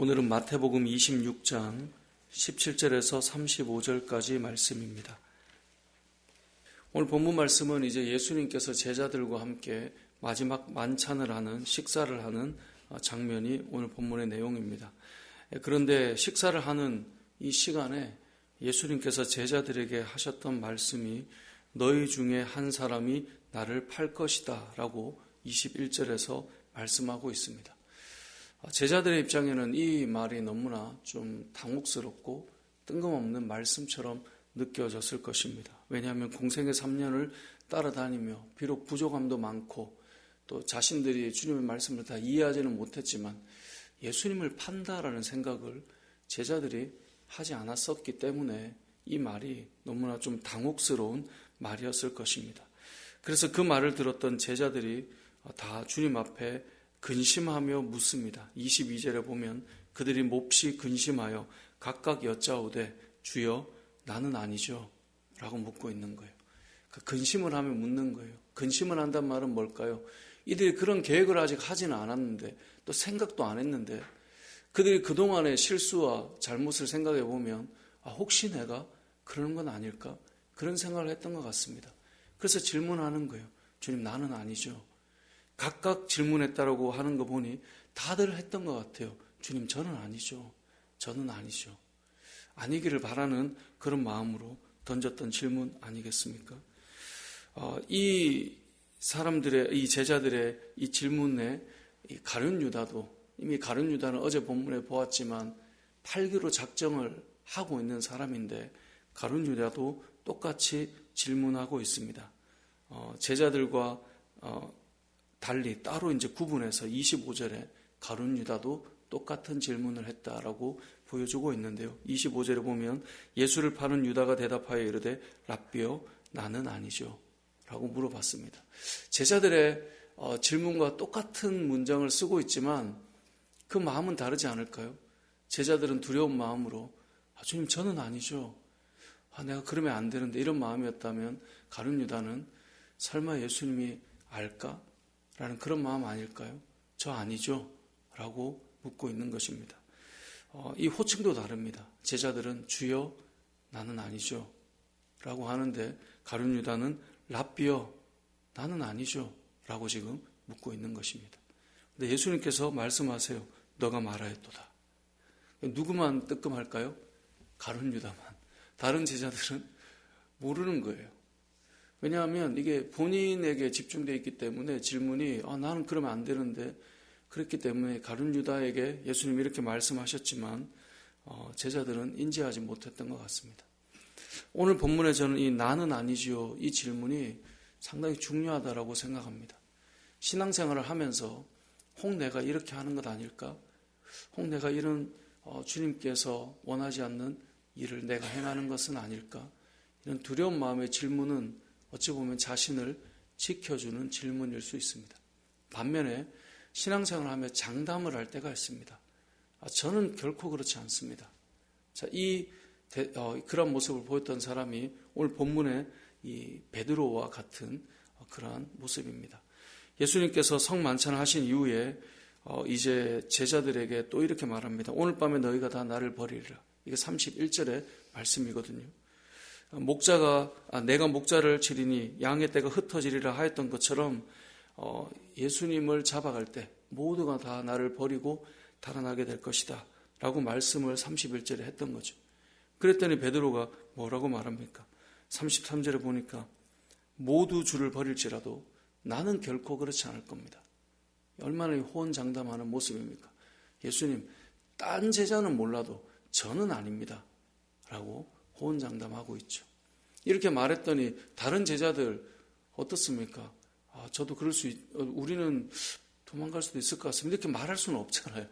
오늘은 마태복음 26장 17절에서 35절까지 말씀입니다. 오늘 본문 말씀은 이제 예수님께서 제자들과 함께 마지막 만찬을 하는, 식사를 하는 장면이 오늘 본문의 내용입니다. 그런데 식사를 하는 이 시간에 예수님께서 제자들에게 하셨던 말씀이 너희 중에 한 사람이 나를 팔 것이다 라고 21절에서 말씀하고 있습니다. 제자들의 입장에는 이 말이 너무나 좀 당혹스럽고 뜬금없는 말씀처럼 느껴졌을 것입니다. 왜냐하면 공생의 3년을 따라다니며 비록 부족함도 많고 또 자신들이 주님의 말씀을 다 이해하지는 못했지만 예수님을 판다라는 생각을 제자들이 하지 않았었기 때문에 이 말이 너무나 좀 당혹스러운 말이었을 것입니다. 그래서 그 말을 들었던 제자들이 다 주님 앞에 근심하며 묻습니다. 22절에 보면 그들이 몹시 근심하여 각각 여짜오되 주여 나는 아니죠 라고 묻고 있는 거예요. 근심을 하며 묻는 거예요. 근심을 한다는 말은 뭘까요? 이들이 그런 계획을 아직 하지는 않았는데 또 생각도 안 했는데 그들이 그동안의 실수와 잘못을 생각해 보면 혹시 내가 그러는 건 아닐까? 그런 생각을 했던 것 같습니다. 그래서 질문하는 거예요. 주님 나는 아니죠. 각각 질문했다라고 하는 거 보니 다들 했던 것 같아요. 주님 저는 아니죠. 저는 아니죠. 아니기를 바라는 그런 마음으로 던졌던 질문 아니겠습니까? 이 사람들의, 이 제자들의 이 질문에 가룟 유다도, 이미 가룟 유다는 어제 본문에 보았지만 팔기로 작정을 하고 있는 사람인데 가룟 유다도 똑같이 질문하고 있습니다. 제자들과 달리 따로 이제 구분해서 25절에 가룟 유다도 똑같은 질문을 했다라고 보여주고 있는데요. 25절에 보면 예수를 파는 유다가 대답하여 이르되 랍비여 나는 아니죠 라고 물어봤습니다. 제자들의 질문과 똑같은 문장을 쓰고 있지만 그 마음은 다르지 않을까요? 제자들은 두려운 마음으로 주님 저는 아니죠. 내가 그러면 안 되는데 이런 마음이었다면 가룟 유다는 설마 예수님이 알까? 라는 그런 마음 아닐까요? 저 아니죠? 라고 묻고 있는 것입니다. 이 호칭도 다릅니다. 제자들은 주여 나는 아니죠 라고 하는데 가룟 유다는 랍비여 나는 아니죠 라고 지금 묻고 있는 것입니다. 근데 예수님께서 말씀하세요. 너가 말하였도다. 누구만 뜨끔할까요? 가룟 유다만. 다른 제자들은 모르는 거예요. 왜냐하면 이게 본인에게 집중되어 있기 때문에 질문이 나는 그러면 안 되는데 그렇기 때문에 가룟 유다에게 예수님이 이렇게 말씀하셨지만 제자들은 인지하지 못했던 것 같습니다. 오늘 본문에 저는 이 나는 아니지요 이 질문이 상당히 중요하다고 생각합니다. 신앙생활을 하면서 혹 내가 이렇게 하는 것 아닐까? 혹 내가 이런 주님께서 원하지 않는 일을 내가 행하는 것은 아닐까? 이런 두려운 마음의 질문은 어찌 보면 자신을 지켜주는 질문일 수 있습니다. 반면에 신앙생활을 하며 장담을 할 때가 있습니다. 저는 결코 그렇지 않습니다. 자, 그런 모습을 보였던 사람이 오늘 본문의 이 베드로와 같은 그러한 모습입니다. 예수님께서 성만찬을 하신 이후에 이제 제자들에게 또 이렇게 말합니다. 오늘 밤에 너희가 다 나를 버리리라. 이게 31절의 말씀이거든요. 내가 목자를 치리니 양의 떼가 흩어지리라 하였던 것처럼 예수님을 잡아갈 때 모두가 다 나를 버리고 달아나게 될 것이다 라고 말씀을 31절에 했던 거죠. 그랬더니 베드로가 뭐라고 말합니까? 33절에 보니까 모두 주를 버릴지라도 나는 결코 그렇지 않을 겁니다. 얼마나 호언장담하는 모습입니까? 예수님 딴 제자는 몰라도 저는 아닙니다 라고 호언장담하고 있죠. 이렇게 말했더니 다른 제자들 어떻습니까? 저도 우리는 도망갈 수도 있을 것 같습니다. 이렇게 말할 수는 없잖아요.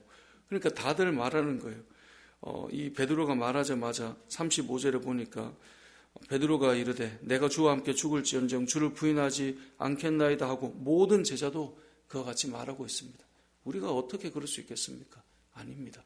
그러니까 다들 말하는 거예요. 이 베드로가 말하자마자 35절에 보니까 베드로가 이르되 내가 주와 함께 죽을지언정 주를 부인하지 않겠나이다 하고 모든 제자도 그와 같이 말하고 있습니다. 우리가 어떻게 그럴 수 있겠습니까? 아닙니다.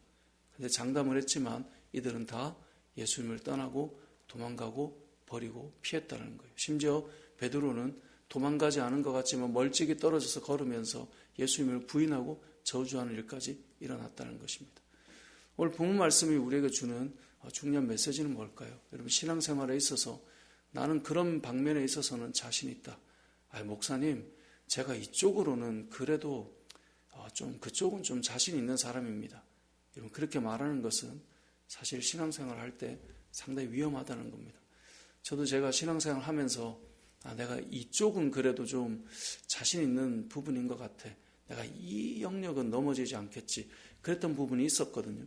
근데 장담을 했지만 이들은 다 예수님을 떠나고 도망가고 버리고 피했다는 거예요. 심지어 베드로는 도망가지 않은 것 같지만 멀찍이 떨어져서 걸으면서 예수님을 부인하고 저주하는 일까지 일어났다는 것입니다. 오늘 본문 말씀이 우리에게 주는 중요한 메시지는 뭘까요? 여러분, 신앙생활에 있어서 나는 그런 방면에 있어서는 자신 있다. 목사님, 제가 이쪽으로는 그래도 그쪽은 좀 자신 있는 사람입니다. 여러분, 그렇게 말하는 것은 사실 신앙생활 할 때 상당히 위험하다는 겁니다. 저도 제가 신앙생활 하면서 내가 이쪽은 그래도 좀 자신 있는 부분인 것 같아. 내가 이 영역은 넘어지지 않겠지. 그랬던 부분이 있었거든요.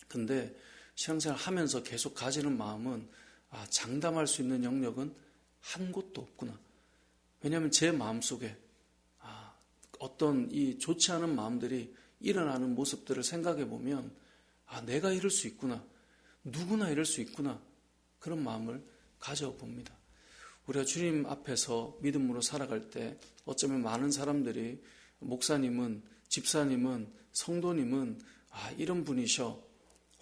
근데 신앙생활 하면서 계속 가지는 마음은 장담할 수 있는 영역은 한 곳도 없구나. 왜냐하면 제 마음속에 어떤 이 좋지 않은 마음들이 일어나는 모습들을 생각해 보면 내가 이럴 수 있구나. 누구나 이럴 수 있구나. 그런 마음을 가져봅니다. 우리가 주님 앞에서 믿음으로 살아갈 때 어쩌면 많은 사람들이 목사님은, 집사님은, 성도님은 이런 분이셔.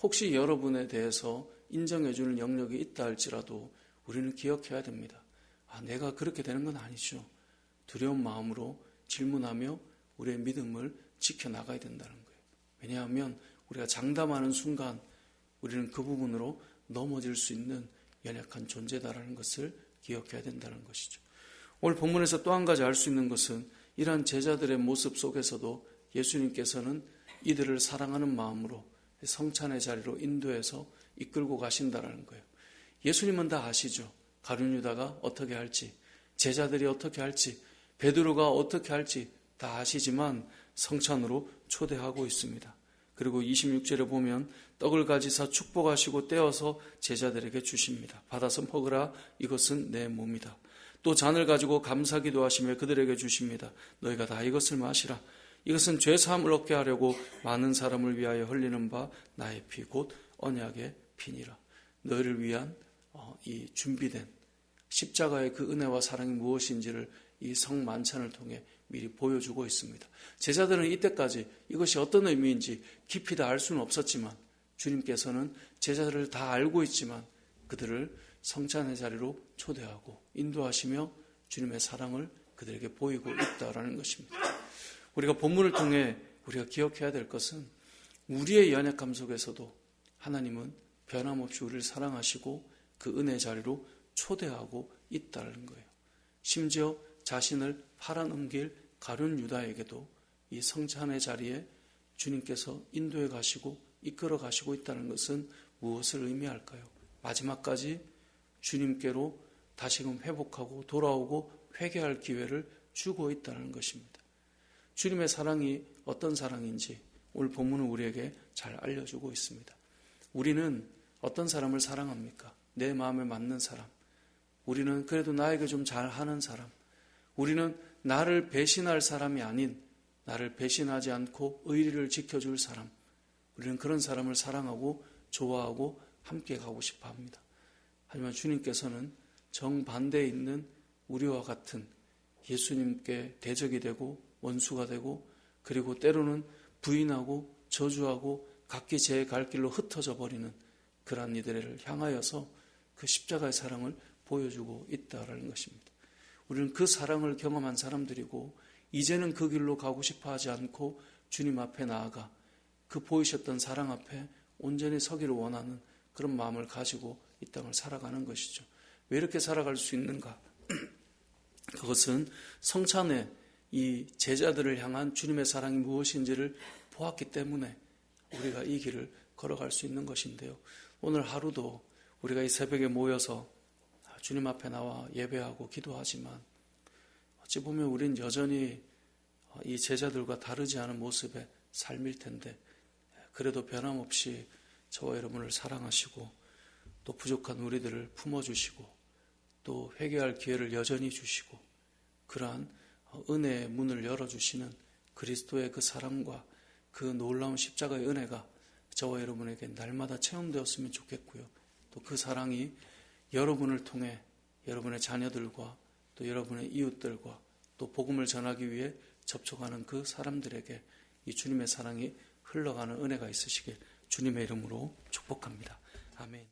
혹시 여러분에 대해서 인정해주는 영역이 있다 할지라도 우리는 기억해야 됩니다. 내가 그렇게 되는 건 아니죠. 두려운 마음으로 질문하며 우리의 믿음을 지켜나가야 된다는 거예요. 왜냐하면 우리가 장담하는 순간 우리는 그 부분으로 넘어질 수 있는 연약한 존재다라는 것을 기억해야 된다는 것이죠. 오늘 본문에서 또 한 가지 알 수 있는 것은 이러한 제자들의 모습 속에서도 예수님께서는 이들을 사랑하는 마음으로 성찬의 자리로 인도해서 이끌고 가신다는 거예요. 예수님은 다 아시죠. 가룟 유다가 어떻게 할지, 제자들이 어떻게 할지, 베드로가 어떻게 할지 다 아시지만 성찬으로 초대하고 있습니다. 그리고 26절에 보면 떡을 가지사 축복하시고 떼어서 제자들에게 주십니다. 받아서 먹으라, 이것은 내 몸이다. 또 잔을 가지고 감사기도 하시며 그들에게 주십니다. 너희가 다 이것을 마시라. 이것은 죄 사함을 얻게 하려고 많은 사람을 위하여 흘리는 바 나의 피 곧 언약의 피니라. 너희를 위한 이 준비된 십자가의 그 은혜와 사랑이 무엇인지를 이 성만찬을 통해 미리 보여주고 있습니다. 제자들은 이때까지 이것이 어떤 의미인지 깊이 다 알 수는 없었지만 주님께서는 제자들을 다 알고 있지만 그들을 성찬의 자리로 초대하고 인도하시며 주님의 사랑을 그들에게 보이고 있다라는 것입니다. 우리가 본문을 통해 우리가 기억해야 될 것은 우리의 연약함 속에서도 하나님은 변함없이 우리를 사랑하시고 그 은혜 자리로 초대하고 있다는 거예요. 심지어 자신을 팔아넘길 가룟 유다에게도 이 성찬의 자리에 주님께서 인도해 가시고 이끌어 가시고 있다는 것은 무엇을 의미할까요? 마지막까지 주님께로 다시금 회복하고 돌아오고 회개할 기회를 주고 있다는 것입니다. 주님의 사랑이 어떤 사랑인지 오늘 본문은 우리에게 잘 알려주고 있습니다. 우리는 어떤 사람을 사랑합니까? 내 마음에 맞는 사람. 우리는 그래도 나에게 좀 잘하는 사람. 우리는 나를 배신할 사람이 아닌 나를 배신하지 않고 의리를 지켜줄 사람. 우리는 그런 사람을 사랑하고 좋아하고 함께 가고 싶어 합니다. 하지만 주님께서는 정반대에 있는 우리와 같은 예수님께 대적이 되고 원수가 되고 그리고 때로는 부인하고 저주하고 각기 제 갈 길로 흩어져 버리는 그러한 이들을 향하여서 그 십자가의 사랑을 보여주고 있다라는 것입니다. 우리는 그 사랑을 경험한 사람들이고 이제는 그 길로 가고 싶어 하지 않고 주님 앞에 나아가 그 보이셨던 사랑 앞에 온전히 서기를 원하는 그런 마음을 가지고 이 땅을 살아가는 것이죠. 왜 이렇게 살아갈 수 있는가? 그것은 성찬에 이 제자들을 향한 주님의 사랑이 무엇인지를 보았기 때문에 우리가 이 길을 걸어갈 수 있는 것인데요. 오늘 하루도 우리가 이 새벽에 모여서 주님 앞에 나와 예배하고 기도하지만 어찌 보면 우린 여전히 이 제자들과 다르지 않은 모습의 삶일 텐데 그래도 변함없이 저와 여러분을 사랑하시고 또 부족한 우리들을 품어주시고 또 회개할 기회를 여전히 주시고 그러한 은혜의 문을 열어주시는 그리스도의 그 사랑과 그 놀라운 십자가의 은혜가 저와 여러분에게 날마다 체험되었으면 좋겠고요. 또 그 사랑이 여러분을 통해 여러분의 자녀들과 또 여러분의 이웃들과 또 복음을 전하기 위해 접촉하는 그 사람들에게 이 주님의 사랑이 흘러가는 은혜가 있으시길 주님의 이름으로 축복합니다. 아멘.